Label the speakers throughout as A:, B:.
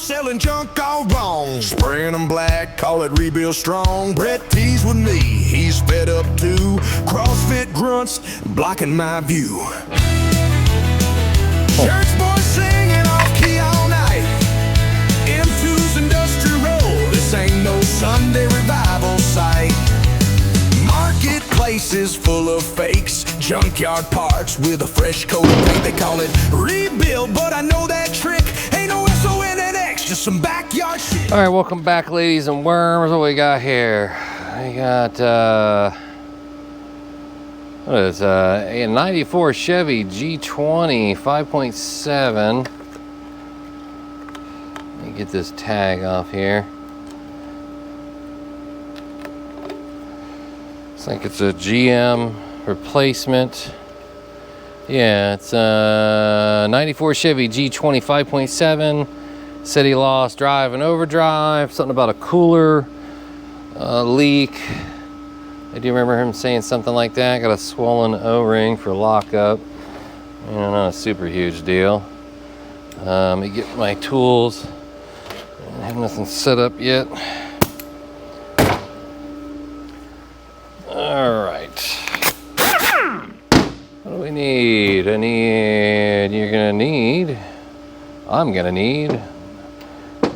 A: selling junk all wrong. Spraying them black, call it rebuild strong. Brett teased with me, he's fed up too. CrossFit grunts blocking my view. Church boys singing off key all night. M2's Industrial Road, this ain't no Sunday revival site. Marketplaces full of fakes, junkyard parts with a fresh coat of paint. They call it rebuild, but I know that trick. Ain't no SONNX, just some backyard shit.
B: All right, welcome back, ladies and worms. What we got here? We got what is a 94 Chevy G20 5.7. Let me get this tag off here. Looks like it's a GM replacement. Yeah, it's a 94 Chevy G20 5.7. Said he lost drive and overdrive. Something about a cooler leak. I do remember him saying something like that. Got a swollen O-ring for lockup. You know, not a super huge deal. Let me get my tools. I have nothing set up yet. All right. What do we need? I'm gonna need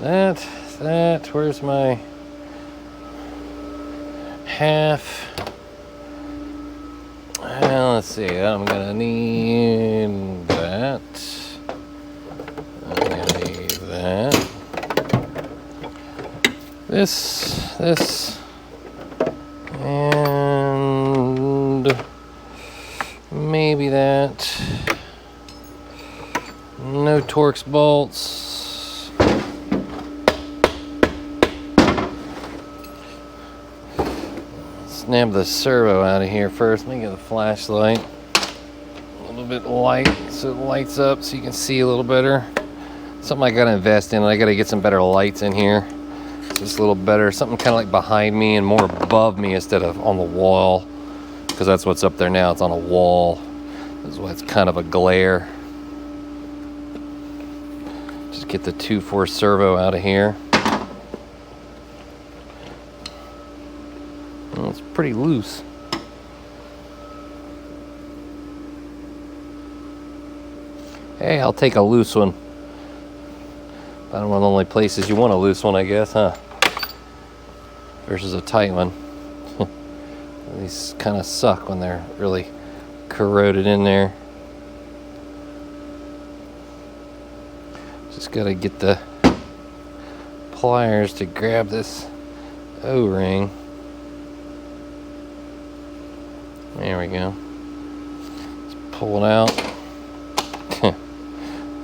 B: that. Where's my half? Let's see, I'm gonna need that. I'm gonna need that. This, and maybe that. No Torx bolts. Snap the servo out of here first. Let me get the flashlight. A little bit light so it lights up so you can see a little better. Something I gotta invest in. I gotta get some better lights in here. So it's a little better. Something kind of like behind me and more above me instead of on the wall. Because that's what's up there now. It's on a wall. That's why it's kind of a glare. Just get the 2.4 servo out of here. Well, it's pretty loose. Hey, I'll take a loose one. I don't know, the only places you want a loose one, I guess, huh? Versus a tight one. These kind of suck when they're really corroded in there. Just gotta get the pliers to grab this O-ring. There we go. Let's pull it out.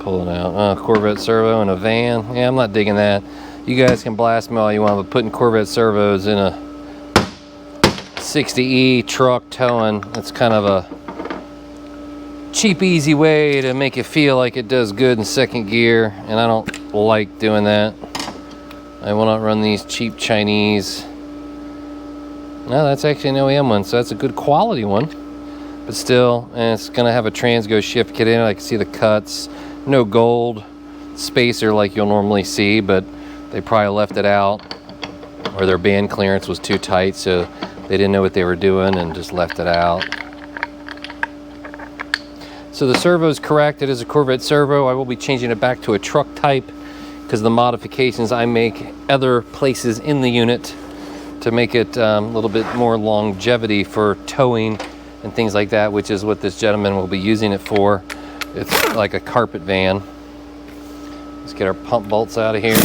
B: Pull it out. Corvette servo in a van. Yeah, I'm not digging that. You guys can blast me all you want, but putting Corvette servos in a 60E truck towing, it's kind of a cheap, easy way to make it feel like it does good in second gear, and I don't like doing that. I will not run these cheap Chinese. No, that's actually an OEM one, so that's a good quality one. But still, and it's gonna have a Transgo shift kit in it. I can see the cuts. No gold spacer like you'll normally see, but they probably left it out, or their band clearance was too tight, so they didn't know what they were doing and just left it out. So the servo is correct. It is a Corvette servo. I will be changing it back to a truck type because of the modifications I make other places in the unit to make it a little bit more longevity for towing and things like that, which is what this gentleman will be using it for. It's like a carpet van. Let's get our pump bolts out of here.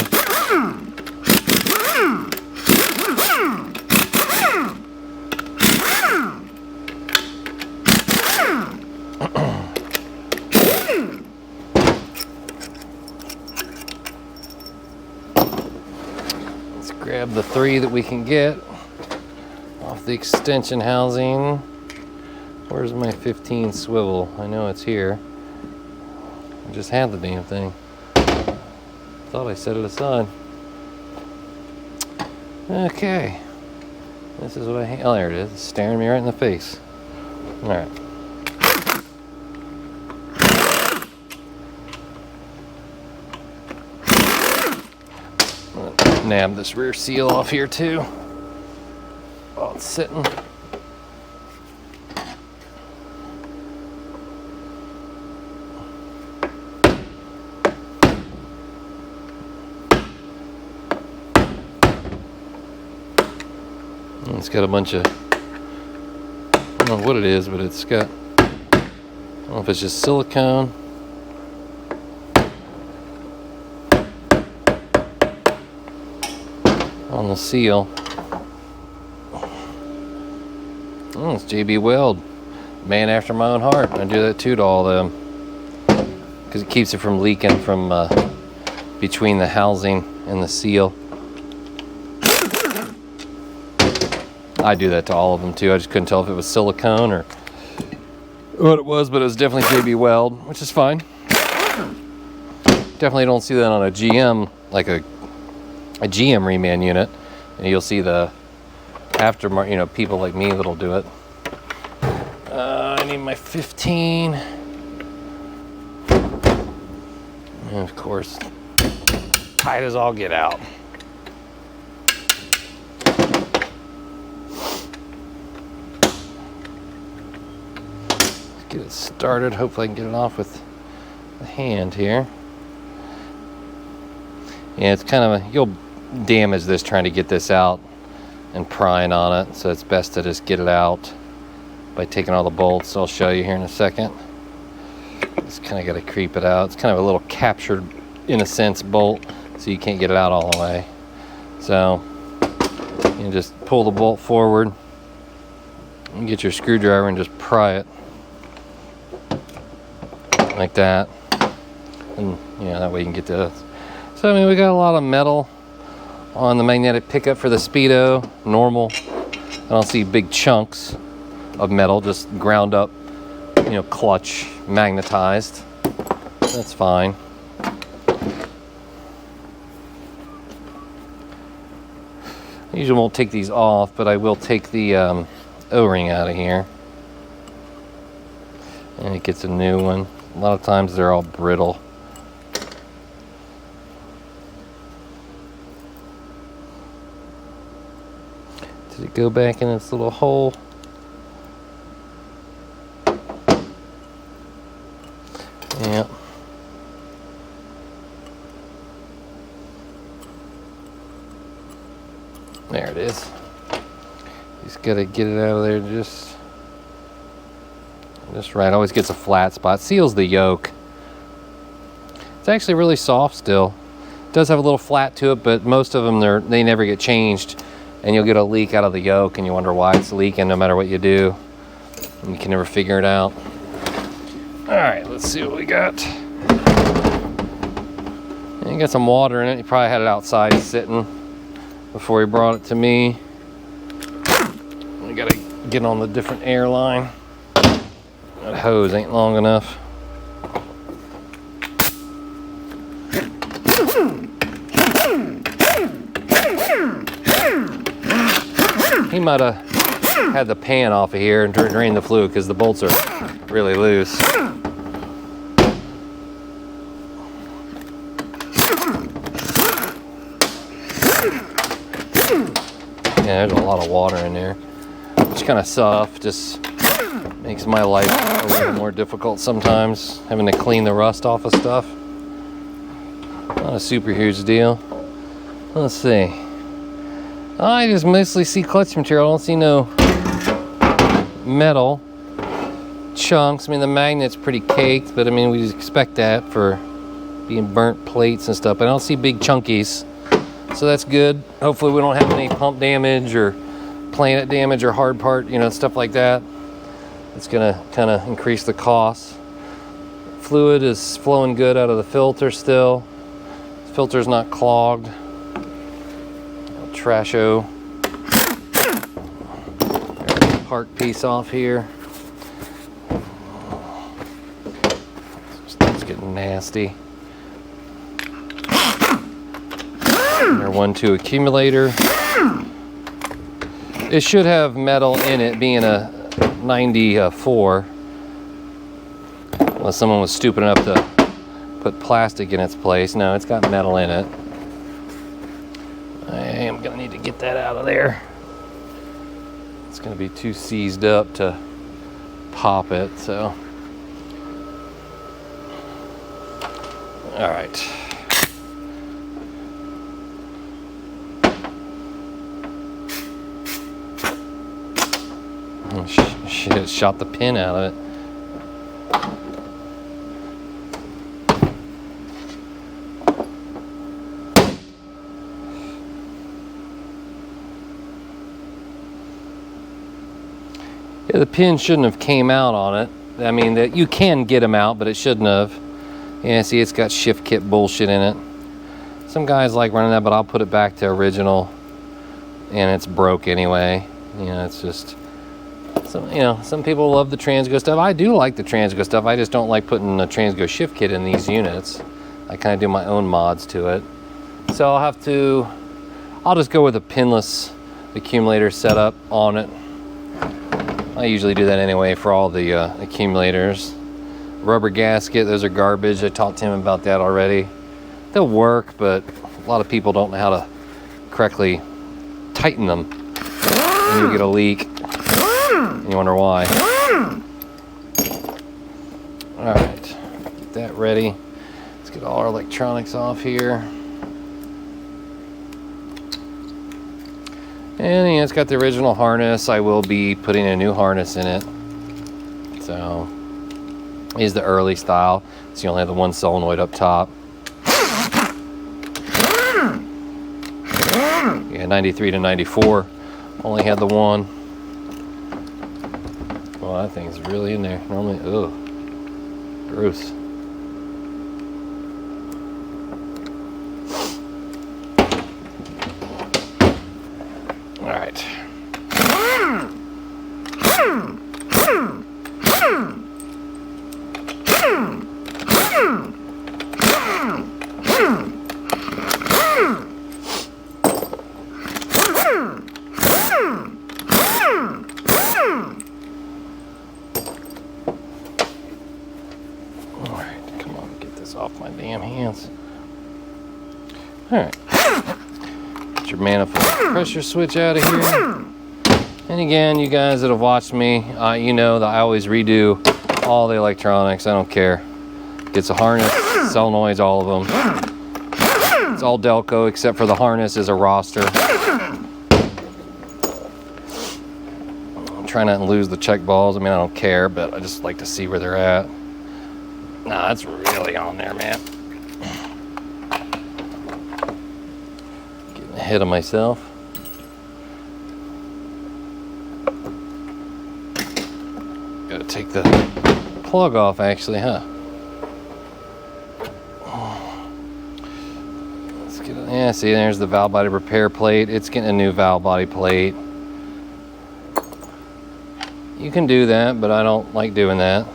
B: Let's grab the 3 that we can get off the extension housing. Where's my 15 swivel? I know it's here. I just had the damn thing. Thought I set it aside. Okay. This is what oh, there it is. It's staring me right in the face. All right. nab this rear seal off here too while it's sitting. And it's got a bunch of, I don't know what it is, but it's got, I don't know if it's just silicone. On the seal. Oh, it's JB Weld, man after my own heart. I do that too to all of them because it keeps it from leaking from between the housing and the seal. I do that to all of them too. I just couldn't tell if it was silicone or what it was, but it was definitely JB Weld, which is fine. Definitely don't see that on a GM, like a GM reman unit, and you'll see the aftermarket, you know, people like me that'll do it. I need my 15, and of course tight as all get out. Let's get it started. Hopefully I can get it off with the hand here. Yeah, it's kind of you'll damage this trying to get this out and prying on it, so it's best to just get it out by taking all the bolts. I'll show you here in a second. Just kind of got to creep it out. It's kind of a little captured, in a sense, bolt, so you can't get it out all the way. So you just pull the bolt forward and get your screwdriver and just pry it like that, and that way you can get to. So I mean, we got a lot of metal on the magnetic pickup for the Speedo, normal. I don't see big chunks of metal, just ground up, clutch magnetized. That's fine. I usually won't take these off, but I will take the O-ring out of here. And it gets a new one. A lot of times they're all brittle. Did it go back in its little hole? Yeah. There it is. Just gotta get it out of there just right. Always gets a flat spot. Seals the yoke. It's actually really soft still. It does have a little flat to it, but most of them they never get changed. And you'll get a leak out of the yoke and you wonder why it's leaking no matter what you do. And you can never figure it out. Alright, let's see what we got. And you got some water in it. You probably had it outside sitting before he brought it to me. We gotta get on the different air line. That hose ain't long enough. He might have had the pan off of here and drained the fluid because the bolts are really loose. Yeah, there's a lot of water in there. It's kind of soft, just makes my life a little more difficult sometimes, having to clean the rust off of stuff. Not a super huge deal. Let's see. I just mostly see clutch material. I don't see no metal chunks. I mean, the magnet's pretty caked, but I mean, we expect that for being burnt plates and stuff. But I don't see big chunkies, so that's good. Hopefully we don't have any pump damage or planet damage or hard part, stuff like that. It's gonna kind of increase the cost. Fluid is flowing good out of the filter still. The filter's not clogged. Trasho. Park piece off here. It's getting nasty. Our 1-2 accumulator. It should have metal in it, being a 94. Unless someone was stupid enough to put plastic in its place. No, it's got metal in it. get that out of there. It's going to be too seized up to pop it, so. All right. Oh, shit, shot the pin out of it. Yeah, the pin shouldn't have came out on it. I mean, that you can get them out, but it shouldn't have. Yeah, see, it's got shift kit bullshit in it. Some guys like running that, but I'll put it back to original, and it's broke anyway. You know, it's just, some people love the Transgo stuff. I do like the Transgo stuff. I just don't like putting a Transgo shift kit in these units. I kind of do my own mods to it. So I'll just go with a pinless accumulator setup on it. I usually do that anyway for all the accumulators. Rubber gasket, those are garbage. I talked to him about that already. They'll work, but a lot of people don't know how to correctly tighten them. And you get a leak, and you wonder why. All right, get that ready. Let's get all our electronics off here. And it's got the original harness. I will be putting a new harness in it. So, is the early style. So you only have the one solenoid up top. Yeah, 93 to 94. Only had the one. Well, that thing's really in there. Normally, ugh. Gross. All right. Off my damn hands. All right. Get your manifold pressure switch out of here. And again, you guys that have watched me, you know that I always redo all the electronics. I don't care. Gets a harness, solenoids, all of them. It's all Delco except for the harness is a roster. I'm trying not to lose the check balls. I mean, I don't care, but I just like to see where they're at. Nah, that's really on there, man. Getting ahead of myself. Gotta take the plug off, actually, huh? Let's get it. Yeah, see, there's the valve body repair plate. It's getting a new valve body plate. You can do that, but I don't like doing that.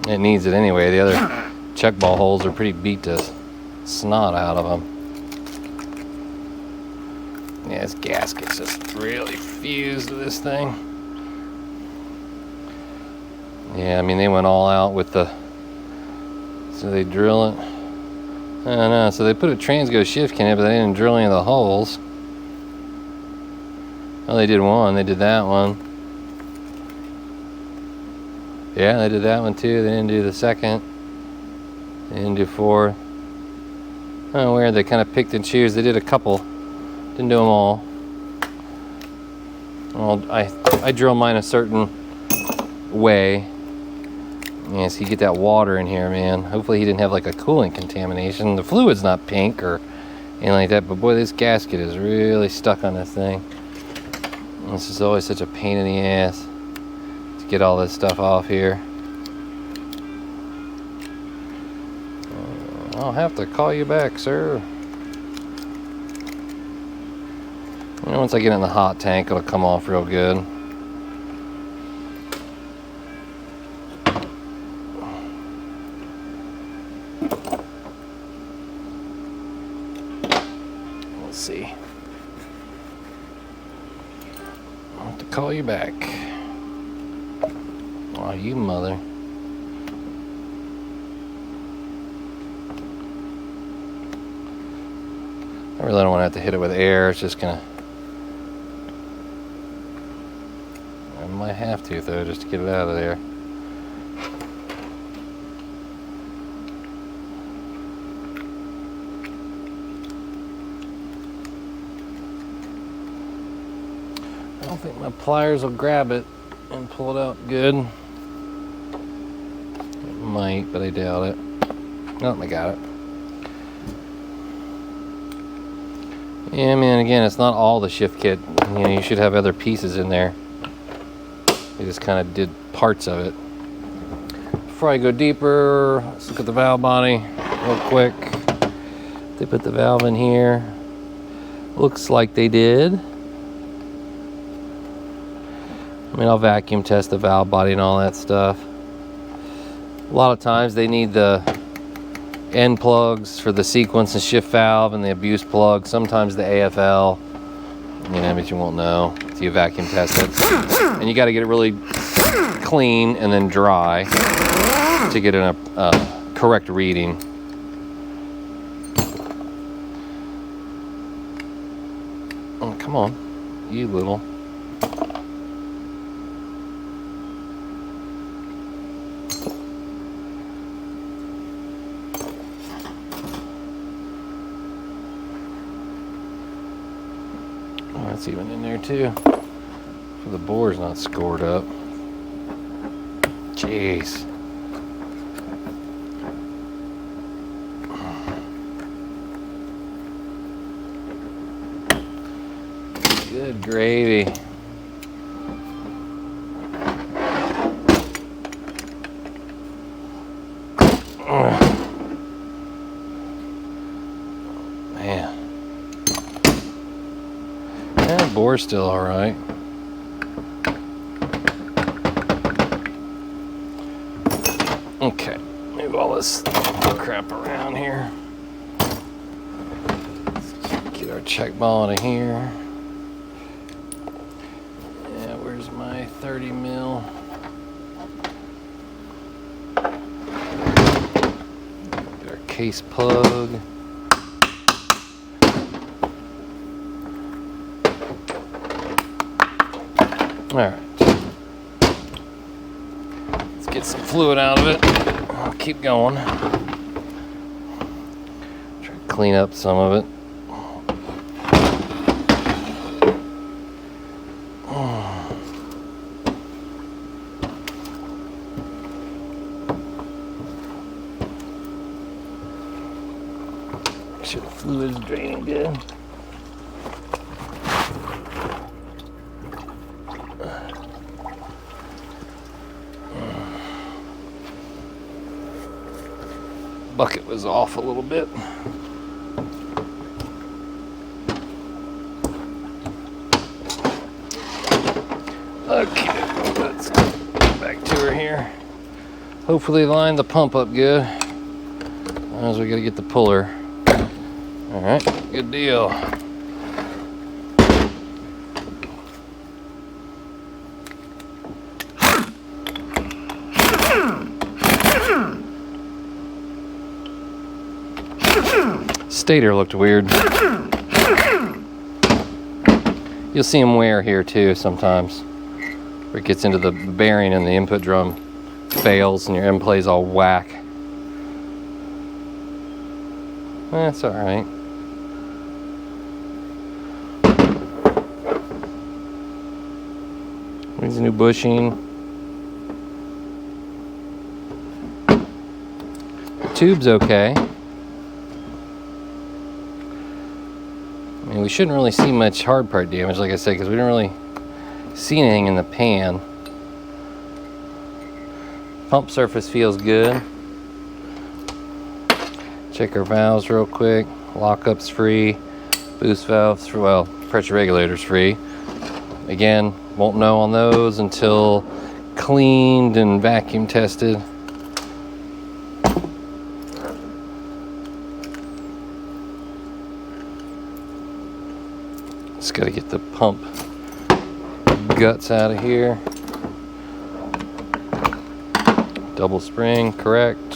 B: It needs it anyway. The other check ball holes are pretty beat to snot out of them. Yeah, this gasket's just really fused to this thing. Yeah, I mean, they went all out with the... So they drill it. I don't know. So they put a Transgo shift kit in it, but they didn't drill any of the holes. Oh, they did one. They did that one. Yeah, they did that one too. They didn't do the second. They didn't do fourth. Oh, weird. They kind of picked and choose. They did a couple. Didn't do them all. Well, I drill mine a certain way. Yeah, so you get that water in here, man. Hopefully he didn't have like a coolant contamination. The fluid's not pink or anything like that, but boy, this gasket is really stuck on this thing. This is always such a pain in the ass. Get all this stuff off here. I'll have to call you back, sir. You know, once I get in the hot tank, it'll come off real good. Let's see. I'll have to call you back. Oh, you mother. I really don't want to have to hit it with air. It's just gonna... I might have to, though, just to get it out of there. I don't think my pliers will grab it and pull it out good. It might, but I doubt it. Nope, I got it. Yeah, I mean, again, it's not all the shift kit. You know, you should have other pieces in there. We just kind of did parts of it. Before I go deeper, let's look at the valve body real quick. They put the valve in here. Looks like they did. I mean, I'll vacuum test the valve body and all that stuff. A lot of times they need the end plugs for the sequence and shift valve and the abuse plug. Sometimes the AFL. You know, but you won't know until you vacuum test it. And you got to get it really clean and then dry to get a correct reading. Oh, come on, you little. That's even in there too. So the bore's not scored up. Jeez. Good gravy. Man. Yeah, bore's still all right. Okay, move all this crap around here. Get our check ball out of here. Yeah, where's my 30 mil? Get our case plug. All right, let's get some fluid out of it. I'll keep going. Try to clean up some of it. Make sure the fluid's draining good. Bucket was off a little bit. Okay, let's get back to her here. Hopefully line the pump up good. As we gotta get the puller. All right, good deal. Stator looked weird. You'll see them wear here too sometimes. Where it gets into the bearing and the input drum fails and your end play's all whack. That's all right. Here's a new bushing. The tube's okay. I mean, we shouldn't really see much hard part damage, like I said, because we didn't really see anything in the pan. Pump surface feels good. Check our valves real quick. Lockup's free. Boost valves free. Well, pressure regulator's free. Again, won't know on those until cleaned and vacuum tested. Just got to get the pump guts out of here. Double spring, correct.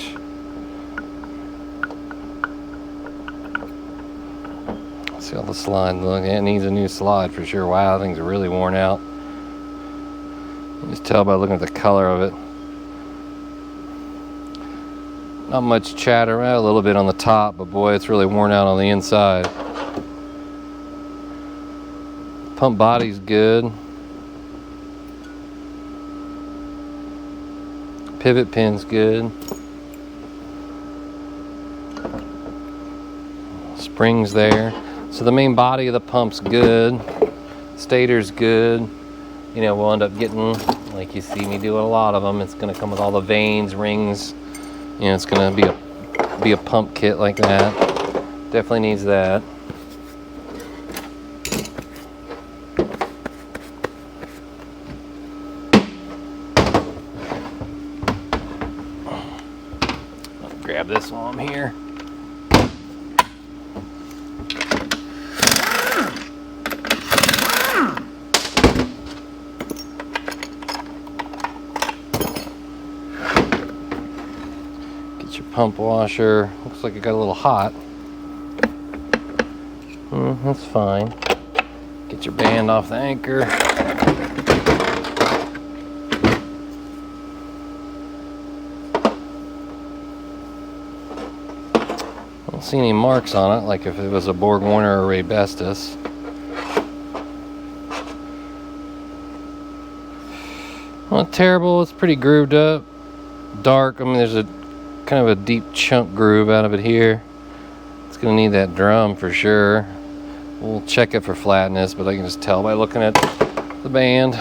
B: See how the slide look. It needs a new slide for sure. Wow, that thing's really worn out. You can just tell by looking at the color of it. Not much chatter, a little bit on the top, but boy, it's really worn out on the inside. Pump body's good. Pivot pin's good. Springs there. So the main body of the pump's good. Stator's good. You know, we'll end up getting, like you see me doing a lot of them, it's gonna come with all the vanes, rings. You know, it's gonna be a pump kit like that. Definitely needs that. Grab this while I'm here. Get your pump washer. Looks like it got a little hot. That's fine. Get your band off the anchor. See any marks on it, like if it was a Borg Warner or Raybestos. Not terrible, it's pretty grooved up. Dark, I mean there's a kind of a deep chunk groove out of it here. It's gonna need that drum for sure. We'll check it for flatness, but I can just tell by looking at the band.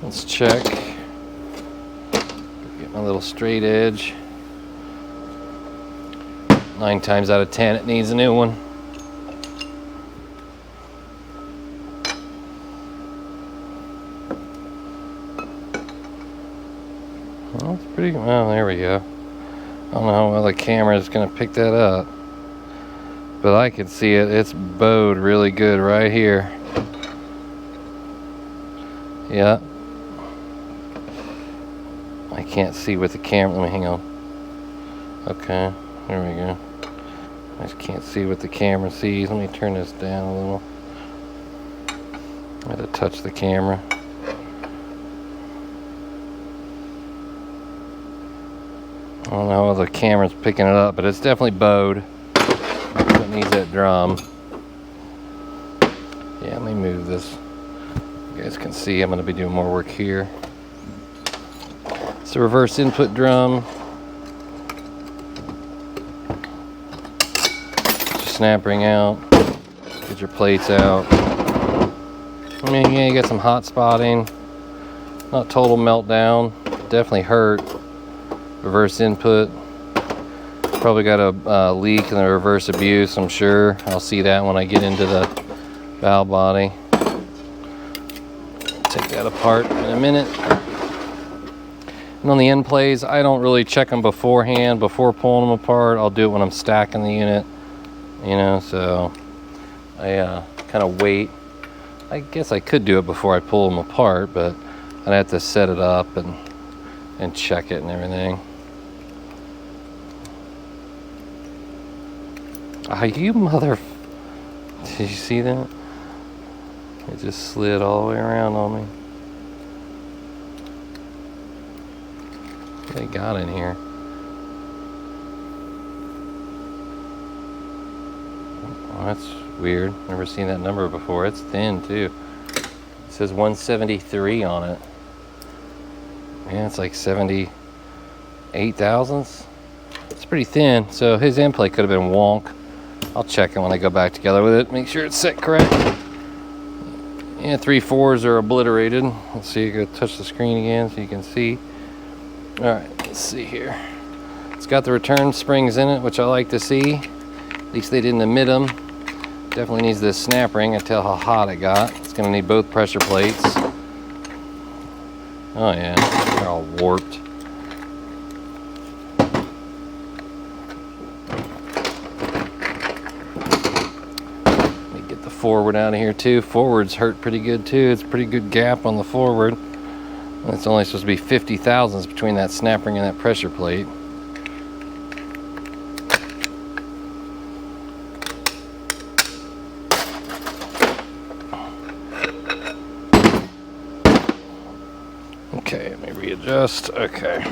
B: Let's check. Get my little straight edge. 9 times out of 10 it needs a new one. Well, it's pretty, well, there we go. I don't know how well the camera is going to pick that up, but I can see it. It's bowed really good right here. Yeah. I can't see with the camera. Let me hang on. Okay, there we go. I just can't see what the camera sees. Let me turn this down a little. I had to touch the camera. I don't know how the camera's picking it up, but it's definitely bowed. It needs that drum. Yeah, let me move this. You guys can see I'm going to be doing more work here. It's a reverse input drum. Snap ring out. Get your plates out. I mean, yeah, you got some hot spotting. Not total meltdown. Definitely hurt. Reverse input. Probably got a leak in the reverse abuse, I'm sure. I'll see that when I get into the valve body. Take that apart in a minute. And on the end plays, I don't really check them beforehand, before pulling them apart. I'll do it when I'm stacking the unit. You know, so I kind of wait. I guess I could do it before I pull them apart, but I'd have to set it up and check it and everything. Ah, you mother... Did you see that? It just slid all the way around on me. What they got in here? Oh, that's weird. Never seen that number before. It's thin too. It says 173 on it. Yeah, it's like 78 thousandths. It's pretty thin, so his end plate could have been wonk. I'll check it when I go back together with it. Make sure it's set correct. Yeah, 3/4s are obliterated. Let's see, you gotta touch the screen again so you can see. Alright, let's see here. It's got the return springs in it, which I like to see. At least they didn't omit them. Definitely needs this snap ring. I tell how hot it got. It's gonna need both pressure plates. Oh yeah, they're all warped. Let me get the forward out of here too. Forward's hurt pretty good too. It's a pretty good gap on the forward. It's only supposed to be 50 thousandths between that snap ring and that pressure plate. Okay, let me readjust. Okay.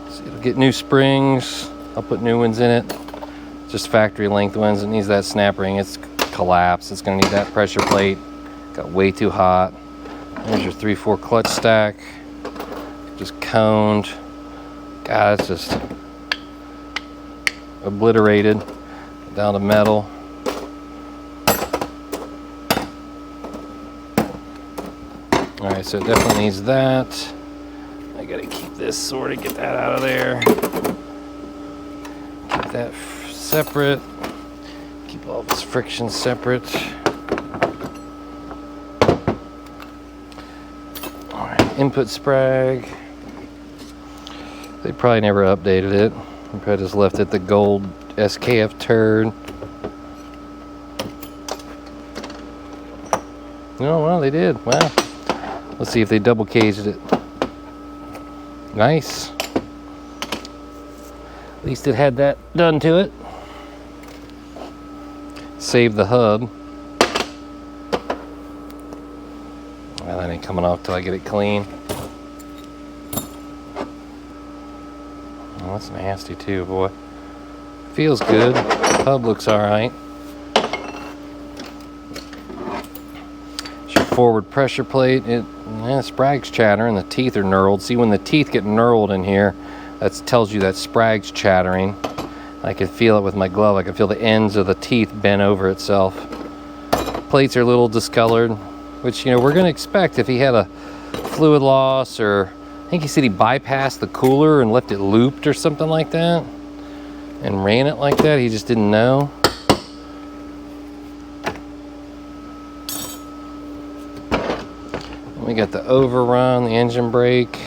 B: So it'll get new springs. I'll put new ones in it. Just factory length ones. It needs that snap ring. It's collapsed. It's gonna need that pressure plate. Got way too hot. There's your 3/4 clutch stack. Just coned. God, it's just obliterated down to metal. All right, so it definitely needs that. I gotta keep this sorted, get that out of there. Keep that separate. Keep all this friction separate. All right, input sprag. They probably never updated it. They probably just left it the gold SKF turd. Oh, well, they did. Wow. Let's see if they double caged it. Nice. At least it had that done to it. Save the hub. Well, that ain't coming off till I get it clean. Oh, that's nasty too, boy. Feels good. Hub looks alright. Forward pressure plate. Sprag's chattering. The teeth are knurled. See, when the teeth get knurled in here, that tells you that sprag's chattering. I can feel it with my glove. I can feel the ends of the teeth bent over itself. Plates are a little discolored, which, you know, we're going to expect if he had a fluid loss, or I think he said he bypassed the cooler and left it looped or something like that and ran it like that. He just didn't know. We got the overrun, the engine brake.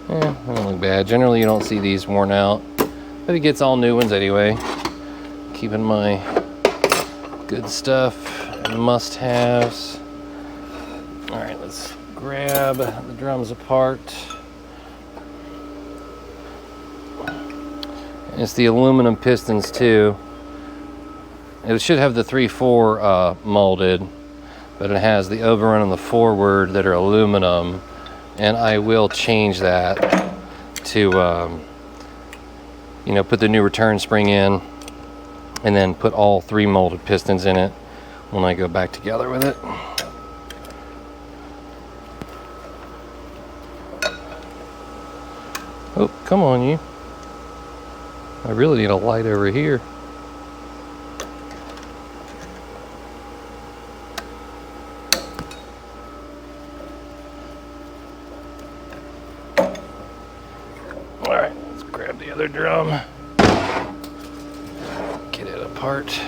B: They don't look bad. Generally, you don't see these worn out, but it gets all new ones anyway. Keeping my good stuff and must-haves. All right, let's grab the drums apart. It's the aluminum pistons too. It should have the 3/4 molded, but it has the overrun on the forward that are aluminum, and I will change that to, you know, put the new return spring in, and then put all 3 molded pistons in it when I go back together with it. Oh, come on, you. I really need a light over here. All right, let's grab the other drum, get it apart.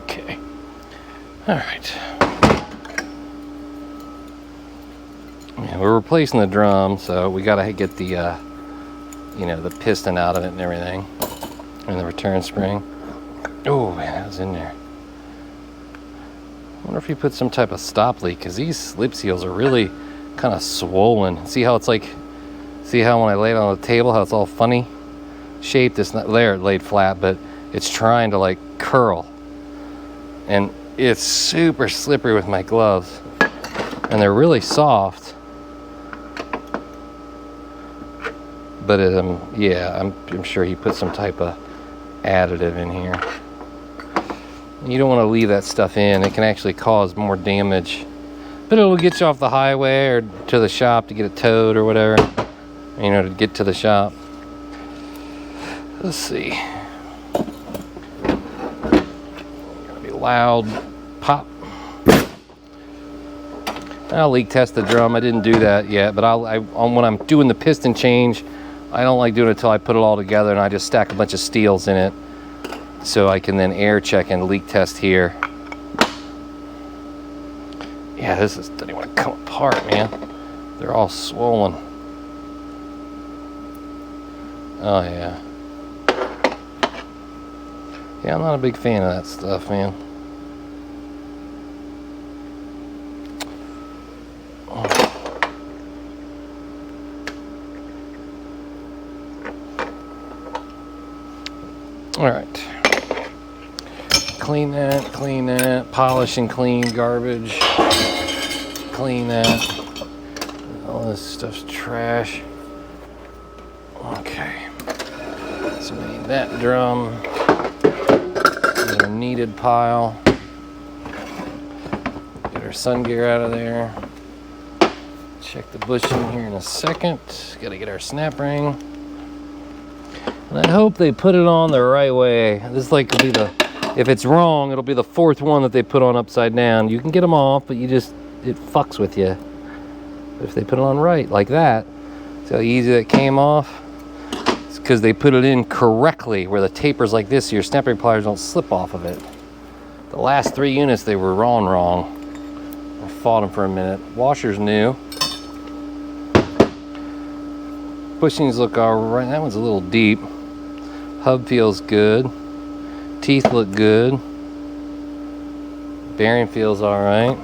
B: Okay, all right. Yeah, we're replacing the drum, so we gotta get the, you know, the piston out of it and everything, and the return spring. Oh man, that was in there. I wonder if he put some type of stop leak, because these slip seals are really kind of swollen. See how it's like, see how when I lay it on the table, how it's all funny shaped? It's not there, it laid flat, but it's trying to like curl. And it's super slippery with my gloves. And they're really soft. But yeah, I'm sure he put some type of additive in here. You don't want to leave that stuff in. It can actually cause more damage. But it'll get you off the highway or to the shop to get it towed or whatever. You know, to get to the shop. Let's see. Gonna be loud pop. I'll leak test the drum. I didn't do that yet, but when I'm doing the piston change, I don't like doing it until I put it all together and I just stack a bunch of steels in it so I can then air check and leak test here. Yeah, this doesn't even want to come apart, man. They're all swollen. Oh yeah. Yeah, I'm not a big fan of that stuff, man. All right. Clean that, polish and clean garbage. Clean that. All this stuff's trash. Okay. So we need that drum. There's our needed pile. Get our sun gear out of there. Check the bushing here in a second. Gotta get our snap ring. And I hope they put it on the right way. This like will be the, if it's wrong, it'll be the fourth one that they put on upside down. You can get them off, but it fucks with you. But if they put it on right, like that, see how easy that came off? It's because they put it in correctly, where the taper's like this, so your snap ring pliers don't slip off of it. The last 3 units, they were wrong. I fought them for a minute. Washer's new. Bushings look all right. That one's a little deep. Hub feels good. Teeth look good. Bearing feels all right.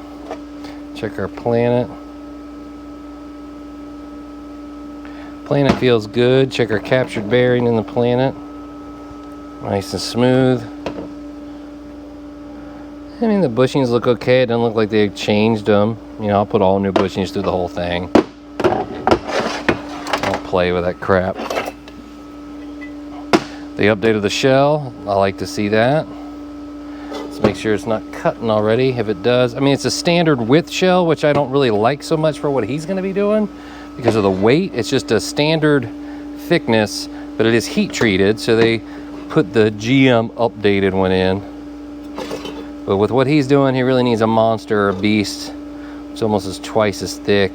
B: Check our planet. Planet feels good. Check our captured bearing in the planet. Nice and smooth. I mean, the bushings look okay. It doesn't look like they changed them. You know, I'll put all new bushings through the whole thing. I'll play with that crap. They updated the shell. I like to see that. Let's make sure it's not cutting already. If it does, I mean, it's a standard width shell, which I don't really like so much for what he's going to be doing because of the weight. It's just a standard thickness, but it is heat treated, so they put the GM updated one in. But with what he's doing, he really needs a monster or a beast. It's almost as twice as thick.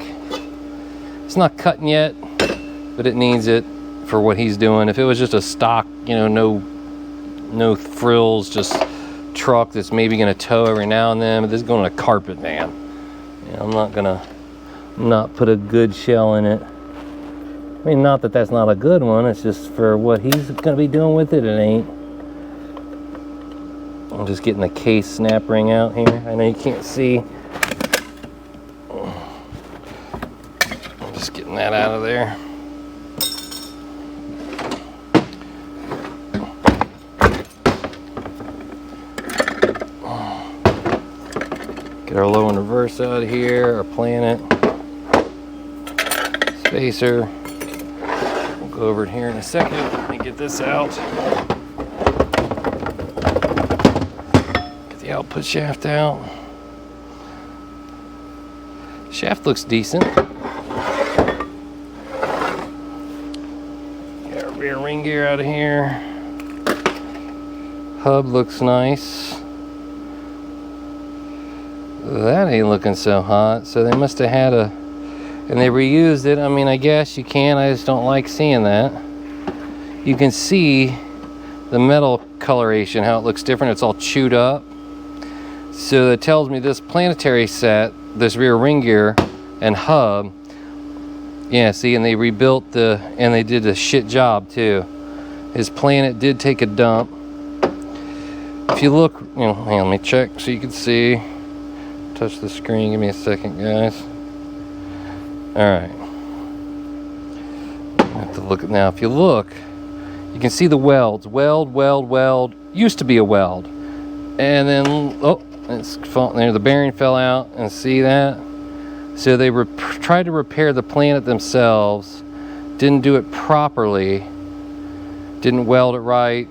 B: It's not cutting yet, but it needs it for what he's doing. If it was just a stock, you know, no frills, just truck that's maybe gonna tow every now and then, but this is going on a carpet van. You know, I'm not gonna not put a good shell in it. I mean, not that that's not a good one, it's just for what he's gonna be doing with it, it ain't. I'm just getting the case snap ring out here. I know you can't see. I'm just getting that out of there. Get our low and reverse out of here, our planet, spacer. We'll go over it here in a second and get this out. Get the output shaft out. Shaft looks decent. Get our rear ring gear out of here. Hub looks nice. That ain't looking so hot, so they must have had and they reused it. I mean, I guess you can, I just don't like seeing that. You can see the metal coloration, how it looks different. It's all chewed up. So that tells me this planetary set, this rear ring gear and hub, yeah, see, and they rebuilt and they did a shit job too. His planet did take a dump. If you look, you know, hang on, let me check so you can see. Touch the screen, give me a second, guys. All right. I have to look at now. If you look, you can see the welds. Weld. Used to be a weld. And then, oh, it's falling there. The bearing fell out, and see that? So they tried to repair the planet themselves. Didn't do it properly. Didn't weld it right.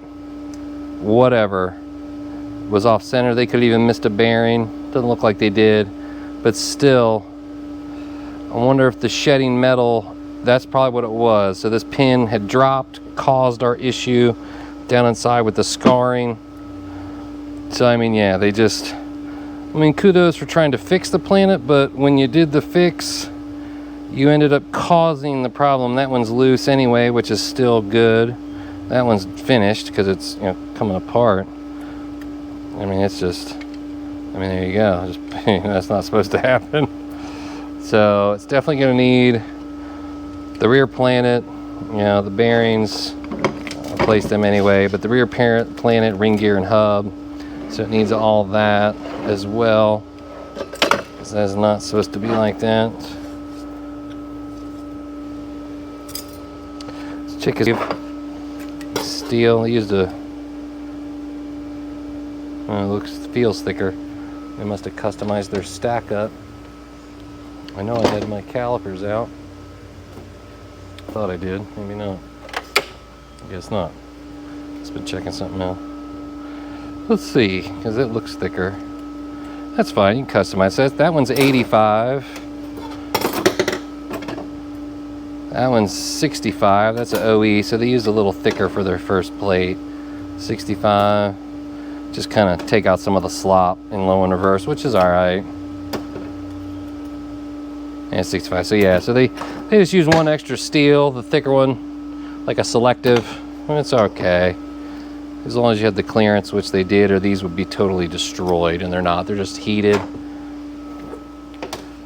B: Whatever. Was off center. They could have even missed a bearing. Doesn't look like they did, but still, I wonder if the shedding metal, that's probably what it was. So this pin had dropped, caused our issue down inside with the scarring. So I mean, yeah, they just, I mean, kudos for trying to fix the planet, but when you did the fix, you ended up causing the problem. That one's loose anyway, which is still good. That one's finished because it's, you know, coming apart. I mean, it's just, I mean, there you go. Just, that's not supposed to happen. So it's definitely going to need the rear planet, you know, the bearings. I'll place them anyway, but the rear planet, ring gear, and hub. So it needs all that as well. Because that's not supposed to be like that. Let's check his steel. I used a, feels thicker. They must have customized their stack up. I know I had my calipers out. Thought I did, maybe not. I guess not. Just been checking something out. Let's see, because it looks thicker. That's fine, you can customize that. That one's 85. That one's 65. That's an OE, so they used a little thicker for their first plate. 65. Just kind of take out some of the slop in low and reverse, which is all right. And 65. So yeah, so they just use one extra steel, the thicker one, like a selective. It's okay, as long as you have the clearance, which they did, or these would be totally destroyed, and they're not. They're just heated.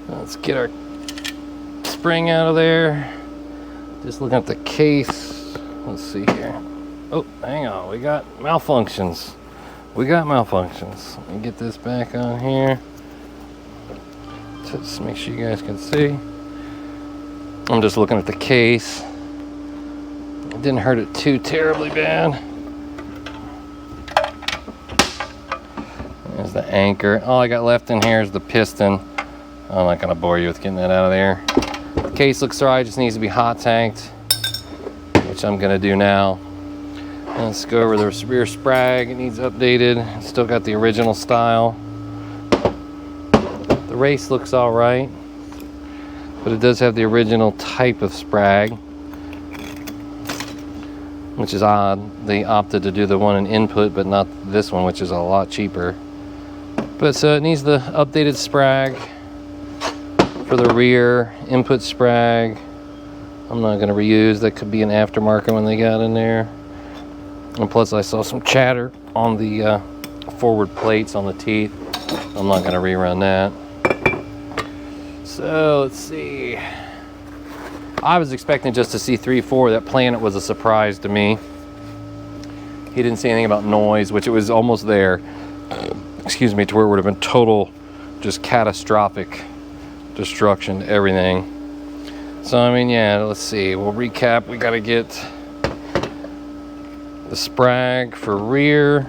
B: Let's get our spring out of there. Just looking at the case. Let's see here. Oh, hang on. We got malfunctions. Let me get this back on here. Just make sure you guys can see. I'm just looking at the case. It didn't hurt it too terribly bad. There's the anchor. All I got left in here is the piston. I'm not going to bore you with getting that out of there. The case looks alright, just needs to be hot tanked, which I'm going to do now. Let's go over the rear sprag. It needs updated. It's still got the original style. The race looks alright, but it does have the original type of sprag, which is odd. They opted to do the one in input, but not this one, which is a lot cheaper. But so it needs the updated sprag for the rear input sprag. I'm not going to reuse. That could be an aftermarket one they got in there. And plus I saw some chatter on the forward plates on the teeth. I'm not going to rerun that. So let's see. I was expecting just to see 3.4. That Planet was a surprise to me. He didn't say anything about noise, which it was almost there. Excuse me, to where it would have been total, just catastrophic destruction to everything. So I mean, yeah, let's see. We'll recap. We got to get the sprag for rear,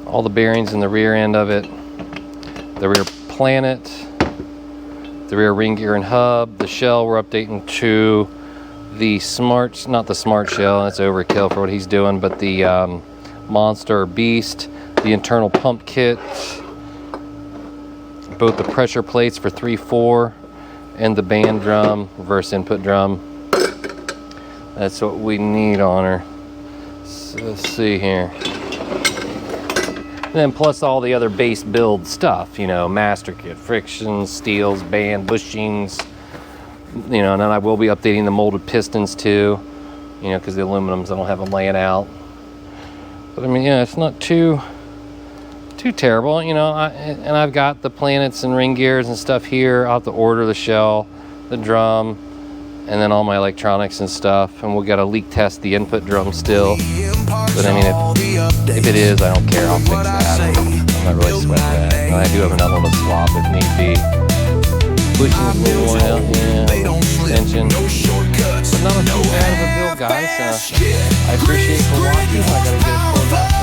B: all the bearings in the rear end of it, the rear planet, the rear ring gear and hub, the shell we're updating to the smart, not the smart shell, that's overkill for what he's doing, but the monster beast, the internal pump kit, both the pressure plates for 3.4 and the band drum, reverse input drum. That's what we need on her. So let's see here. And then plus all the other base build stuff, you know, master kit, frictions, steels, band, bushings, you know, and then I will be updating the molded pistons too, you know, because the aluminums, I don't have them laying out. But I mean, yeah, it's not too terrible, you know. And I've got the planets and ring gears and stuff here. I'll have to order the shell, the drum, and then all my electronics and stuff, and we'll get a leak test the input drum still. But I mean, if it is, I don't care, I'll fix that. I'm not really sweating that. And I do have another one to swap if need be. Bushing's a little worn out, yeah, extension. But not too bad of a build, guys. I appreciate you for watching. I gotta get it pulled up.